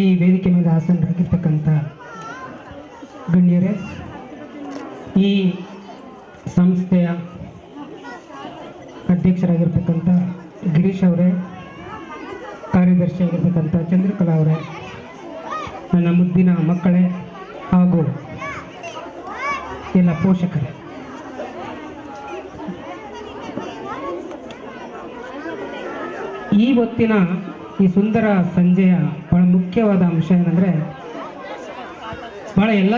ಈ ವೇದಿಕೆ ಮೇಲೆ ಆಸನರಾಗಿರ್ತಕ್ಕಂಥ ಗಣ್ಯರೇ, ಈ ಸಂಸ್ಥೆಯ ಅಧ್ಯಕ್ಷರಾಗಿರ್ತಕ್ಕಂಥ ಗಿರೀಶ್ ಅವರೇ, ಕಾರ್ಯದರ್ಶಿ ಆಗಿರ್ತಕ್ಕಂಥ ಚಂದ್ರಕಲಾ ಅವರೇ, ನನ್ನ ಮುದ್ದಿನ ಮಕ್ಕಳೇ ಹಾಗೂ ಎಲ್ಲ ಪೋಷಕರೇ, ಈ ಹೊತ್ತಿನ ಈ ಸುಂದರ ಸಂಜೆಯ ಬಹಳ ಮುಖ್ಯವಾದ ಅಂಶ ಏನಂದರೆ, ಬಹಳ ಎಲ್ಲ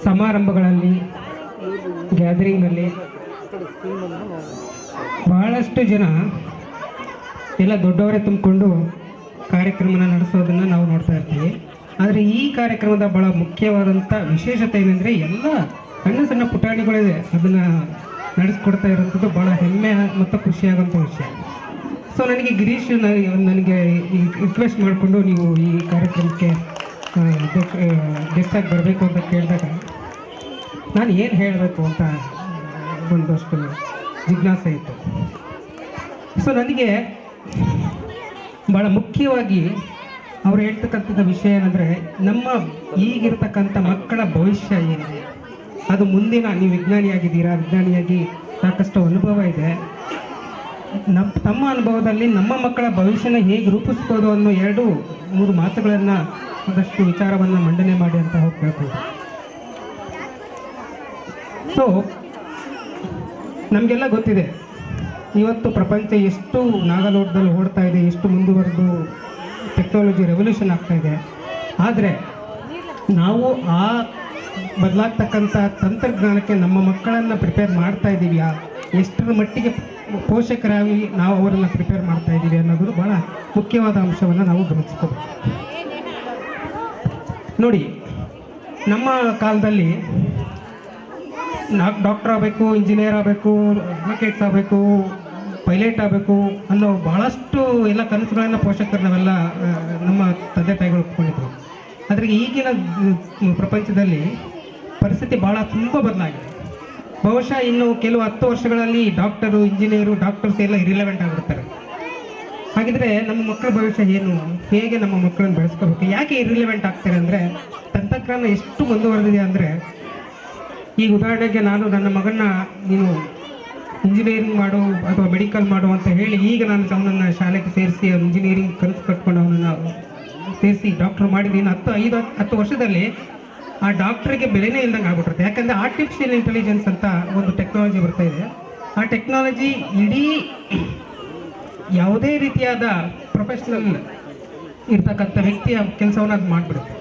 ಸಮಾರಂಭಗಳಲ್ಲಿ, ಗ್ಯಾದರಿಂಗಲ್ಲಿ ಬಹಳಷ್ಟು ಜನ ಎಲ್ಲ ದೊಡ್ಡವರೇ ತುಂಬಿಕೊಂಡು ಕಾರ್ಯಕ್ರಮನ ನಡೆಸೋದನ್ನು ನಾವು ನೋಡ್ತಾ ಇರ್ತೀವಿ. ಆದರೆ ಈ ಕಾರ್ಯಕ್ರಮದ ಬಹಳ ಮುಖ್ಯವಾದಂಥ ವಿಶೇಷತೆ ಏನಂದರೆ, ಎಲ್ಲ ಸಣ್ಣ ಸಣ್ಣ ಪುಟಾಣಿಗಳಿದೆ ಅದನ್ನು ನಡೆಸ್ಕೊಡ್ತಾ ಇರೋಂಥದ್ದು ಭಾಳ ಹೆಮ್ಮೆ ಮತ್ತು ಖುಷಿಯಾಗುವಂಥ ವಿಷಯ. ಸೊ ನನಗೆ ಗಿರೀಶ್ ನನಗೆ ರಿಕ್ವೆಸ್ಟ್ ಮಾಡಿಕೊಂಡು ನೀವು ಈ ಕಾರ್ಯಕ್ರಮಕ್ಕೆ ಗೆಸ್ಟಾಗಿ ಬರಬೇಕು ಅಂತ ಕೇಳಿದಾಗ ನಾನು ಏನು ಹೇಳಬೇಕು ಅಂತ ಒಂದಷ್ಟು ಜಿಜ್ಞಾಸೆ ಇತ್ತು. ಸೊ ನನಗೆ ಭಾಳ ಮುಖ್ಯವಾಗಿ ಅವ್ರು ಹೇಳ್ತಕ್ಕಂಥದ್ದು ವಿಷಯ ಏನಂದರೆ, ನಮ್ಮ ಈಗಿರ್ತಕ್ಕಂಥ ಮಕ್ಕಳ ಭವಿಷ್ಯ ಏನಿದೆ ಅದು ಮುಂದಿನ, ನೀವು ವಿಜ್ಞಾನಿಯಾಗಿದ್ದೀರಾ, ವಿಜ್ಞಾನಿಯಾಗಿ ಸಾಕಷ್ಟು ಅನುಭವ ಇದೆ, ತಮ್ಮ ಅನುಭವದಲ್ಲಿ ನಮ್ಮ ಮಕ್ಕಳ ಭವಿಷ್ಯನ ಹೇಗೆ ರೂಪಿಸ್ಬೋದು ಅನ್ನೋ 2-3 ಮಾತುಗಳನ್ನು, ಒಂದಷ್ಟು ವಿಚಾರವನ್ನು ಮಂಡನೆ ಮಾಡಿ ಅಂತ ಹೋಗ್ಬೇಕು. ಸೊ ನಮಗೆಲ್ಲ ಗೊತ್ತಿದೆ ಇವತ್ತು ಪ್ರಪಂಚ ಎಷ್ಟು ನಾಗಲೋಟದಲ್ಲಿ ಓಡ್ತಾ ಇದೆ, ಎಷ್ಟು ಮುಂದುವರೆದು ಟೆಕ್ನಾಲಜಿ ರೆವಲ್ಯೂಷನ್ ಆಗ್ತಾ ಇದೆ. ಆದರೆ ನಾವು ಆ ಬದಲಾಗ್ತಕ್ಕಂಥ ತಂತ್ರಜ್ಞಾನಕ್ಕೆ ನಮ್ಮ ಮಕ್ಕಳನ್ನು ಪ್ರಿಪೇರ್ ಮಾಡ್ತಾ ಇದ್ದೀವಿಯಾ, ಎಷ್ಟರ ಮಟ್ಟಿಗೆ ಪೋಷಕರಾಗಿ ನಾವು ಅವರನ್ನು ಪ್ರಿಪೇರ್ ಮಾಡ್ತಾ ಇದ್ದೀವಿ ಅನ್ನೋದು ಭಾಳ ಮುಖ್ಯವಾದ ಅಂಶವನ್ನು ನಾವು ಗಮನಿಸ್ಕೋಬೇಕು. ನೋಡಿ, ನಮ್ಮ ಕಾಲದಲ್ಲಿ ಡಾಕ್ಟರ್ ಆಗಬೇಕು, ಇಂಜಿನಿಯರ್ ಆಗಬೇಕು, ಅಡ್ವೊಕೇಟ್ಸ್ ಆಗಬೇಕು, ಪೈಲಟ್ ಆಗಬೇಕು ಅನ್ನೋ ಭಾಳಷ್ಟು ಎಲ್ಲ ಕನಸುಗಳನ್ನು ಪೋಷಕರು ನಾವೆಲ್ಲ ನಮ್ಮ ತಂದೆ ತಾಯಿಗಳು ಒಪ್ಕೊಂಡಿದ್ರು. ಆದರೆ ಈಗಿನ ಪ್ರಪಂಚದಲ್ಲಿ ಪರಿಸ್ಥಿತಿ ಭಾಳ ತುಂಬ ಬದಲಾಗಿದೆ. ಬಹುಶಃ ಇನ್ನು ಕೆಲವು 10 ವರ್ಷಗಳಲ್ಲಿ ಡಾಕ್ಟರು, ಇಂಜಿನಿಯರು, ಡಾಕ್ಟರ್ಸ್ ಎಲ್ಲ ಇರಿಲೆವೆಂಟ್ ಆಗಿರ್ತಾರೆ. ಹಾಗಿದ್ರೆ ನಮ್ಮ ಮಕ್ಕಳ ಭವಿಷ್ಯ ಏನು, ಹೇಗೆ ನಮ್ಮ ಮಕ್ಕಳನ್ನು ಬೆಳೆಸ್ಕೋಬೇಕು? ಯಾಕೆ ಇರಿಲೆವೆಂಟ್ ಆಗ್ತಾರೆ ಅಂದರೆ, ತಂತ್ರಜ್ಞಾನ ಎಷ್ಟು ಮುಂದುವರೆದಿದೆ ಅಂದರೆ, ಈಗ ಉದಾಹರಣೆಗೆ ನಾನು ನನ್ನ ಮಗನ ನೀನು ಇಂಜಿನಿಯರಿಂಗ್ ಮಾಡು ಅಥವಾ ಮೆಡಿಕಲ್ ಮಾಡು ಅಂತ ಹೇಳಿ ಈಗ ನಾನು ಅವನನ್ನು ಶಾಲೆಗೆ ಸೇರಿಸಿ ಇಂಜಿನಿಯರಿಂಗ್ ಕನಸು ಕಟ್ಕೊಂಡು ಅವನನ್ನು ಸೇರಿಸಿ ಡಾಕ್ಟರ್ ಮಾಡಿದ್ದೀನಿ. 10 ವರ್ಷದಲ್ಲಿ ಆ ಡಾಕ್ಟ್ರಿಗೆ ಬೆಲೆನೇ ಇಲ್ದಂಗೆ ಆಗ್ಬಿಟ್ಟಿರುತ್ತೆ. ಯಾಕಂದರೆ ಆರ್ಟಿಫಿಷಿಯಲ್ ಇಂಟೆಲಿಜೆನ್ಸ್ ಅಂತ ಒಂದು ಟೆಕ್ನಾಲಜಿ ಬರ್ತಾ ಇದೆ. ಆ ಟೆಕ್ನಾಲಜಿ ಇಡೀ ಯಾವುದೇ ರೀತಿಯಾದ ಪ್ರೊಫೆಷ್ನಲ್ ಇರ್ತಕ್ಕಂಥ ವ್ಯಕ್ತಿಯ ಕೆಲಸವನ್ನು ಅದು ಮಾಡಿಬಿಡುತ್ತೆ.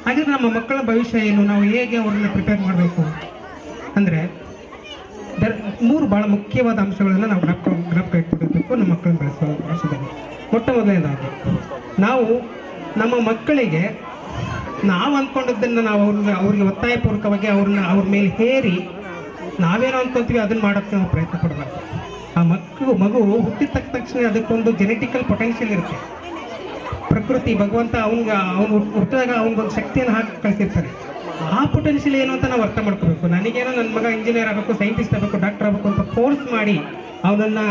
ಹಾಗಿದ್ರೆ ನಮ್ಮ ಮಕ್ಕಳ ಭವಿಷ್ಯ ಏನು, ನಾವು ಹೇಗೆ ಅವ್ರನ್ನ ಪ್ರಿಪೇರ್ ಮಾಡಬೇಕು ಅಂದರೆ, 3 ಭಾಳ ಮುಖ್ಯವಾದ ಅಂಶಗಳನ್ನು ನಾವು ಜ್ಞಾಪಕ ಇಟ್ಕೊಳ್ಬೇಕು ನಮ್ಮ ಮಕ್ಕಳನ್ನ ಬೆಳೆಸೋ ವರ್ಷದಲ್ಲಿ. ಮೊಟ್ಟ ಮೊದಲನೇದಾಗಿ ನಾವು ನಮ್ಮ ಮಕ್ಕಳಿಗೆ ನಾವು ಅಂದ್ಕೊಂಡಿದ್ದನ್ನು ನಾವು ಅವ್ರಿಗೆ ಒತ್ತಾಯಪೂರ್ವಕವಾಗಿ ಅವ್ರ ಮೇಲೆ ಹೇರಿ ನಾವೇನೋ ಅಂದ್ಕೊತೀವಿ ಅದನ್ನು ಮಾಡೋಕ್ಕೆ ನಾವು ಪ್ರಯತ್ನ ಪಡಬಾರ್ದು. ಆ ಮಗು ಹುಟ್ಟಿದ ತಕ್ಷಣ ಅದಕ್ಕೊಂದು ಜೆನೆಟಿಕಲ್ ಪೊಟೆನ್ಷಿಯಲ್ ಇರುತ್ತೆ. ಪ್ರಕೃತಿ ಭಗವಂತ ಅವನು ಹುಟ್ಟಿದಾಗ ಅವನಿಗೊಂದು ಶಕ್ತಿಯನ್ನು ಹಾಕಿ ಕಳಿಸಿರ್ತಾರೆ. ಆ ಪೊಟೆನ್ಷಿಯಲ್ ಏನು ಅಂತ ನಾವು ಅರ್ಥ ಮಾಡ್ಕೋಬೇಕು. ನನಗೇನೋ ನನ್ನ ಮಗ ಇಂಜಿನಿಯರ್ ಆಗಬೇಕು, ಸೈಂಟಿಸ್ಟ್ ಆಗಬೇಕು, ಡಾಕ್ಟರ್ ಆಗಬೇಕು ಅಂತ ಫೋರ್ಸ್ ಮಾಡಿ ಅವನನ್ನು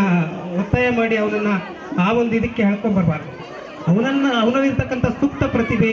ಒತ್ತಾಯ ಮಾಡಿ ಅವನನ್ನು ಆ ಒಂದು ಇದಕ್ಕೆ ಹೇಳ್ಕೊಂಬರ್ಬಾರ್ದು. ಅವನಲ್ಲಿರ್ತಕ್ಕಂಥ ಸೂಕ್ತ ಪ್ರತಿಭೆ,